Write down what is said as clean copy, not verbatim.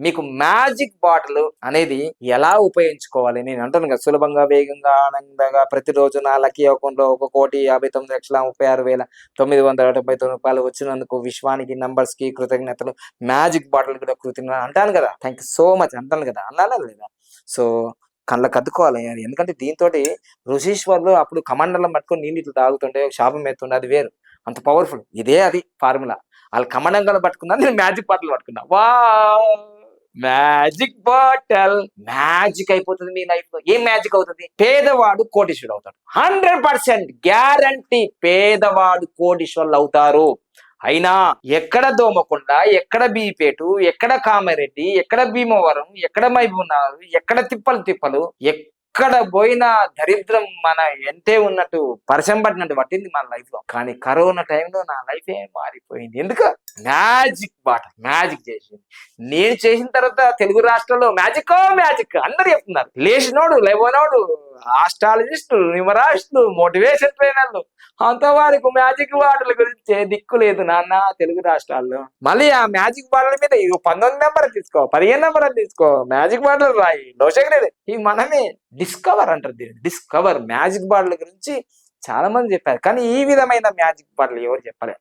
మీకు magic bottle అనేది ఎలా ఉపయోగించుకోవాలి నేను అంటాను కదా, సులభంగా, వేగంగా, ఆనందంగా ప్రతిరోజు నా లక్కీ అకౌంట్ లో 1,59,36,999 వచ్చినందుకు విశ్వానికి, నంబర్స్ కి కృతజ్ఞతలు, మ్యాజిక్ బాటిల్ కూడా కృతజ్ఞత అంటాను కదా, థ్యాంక్ యూ సో మచ్ అంటాను కదా, అన్నానా లేదా? సో కళ్ళకి అద్దుకోవాలి. ఎందుకంటే దీంతో ఋషీశ్వర్లు అప్పుడు కమండలం పట్టుకొని నీళ్ళు ఇట్లా తాగుతుంటే శాపం ఎత్తుండే, అది వేరు, అంత పవర్ఫుల్. ఇదే అది ఫార్ములా. వాళ్ళు కమండంగా పట్టుకున్నా, నేను మ్యాజిక్ బాటిల్ పట్టుకున్నా. వా మ్యాజిక్ బాటిల్ మ్యాజిక్ అయిపోతుంది మీ లైఫ్ లో. ఏం మ్యాజిక్ అవుతుంది? పేదవాడు కోటీశ్వరుడు అవుతాడు. 100% గ్యారంటీ పేదవాడు కోటీశ్వరులు అవుతారు. అయినా ఎక్కడ దోమకొండ, ఎక్కడ బీపేటు, ఎక్కడ కామారెడ్డి, ఎక్కడ భీమవరం, ఎక్కడ మహబూబ్నగర్, ఎక్కడ తిప్పలు తిప్పలు, ఎక్కడ పోయినా దరిద్రం మన ఎంతే ఉన్నట్టు పరిచయం పట్టినట్టు పట్టింది మన లైఫ్ లో. కానీ కరోనా టైంలో నా లైఫ్ ఏ మారిపోయింది. ఎందుకు? మ్యాజిక్ మ్యాజిక్ చేసింది. నేను చేసిన తర్వాత తెలుగు రాష్ట్రాల్లో మ్యాజిక్ మ్యాజిక్ అందరు చెప్తున్నారు. లేచినోడు లేవనోడు, ఆస్ట్రాలజిస్టులు, న్యూమరాస్టులు, మోటివేషన్ ట్రైనర్లు, అంతవరకు మ్యాజిక్ బాటల గురించి దిక్కు లేదు నాన్న తెలుగు రాష్ట్రాల్లో. మళ్ళీ ఆ మ్యాజిక్ బాటల మీద 19 నెంబర్ తీసుకో, 15 నెంబర్ తీసుకో, మ్యాజిక్ బాటలు రాయి, దోషలేదు. ఇవి మనమే డిస్కవర్ అంటారు దీన్ని. డిస్కవర్ మ్యాజిక్ బాటల గురించి చాలా మంది చెప్పారు, కానీ ఈ విధమైన మ్యాజిక్ బాటలు ఎవరు చెప్పలేదు.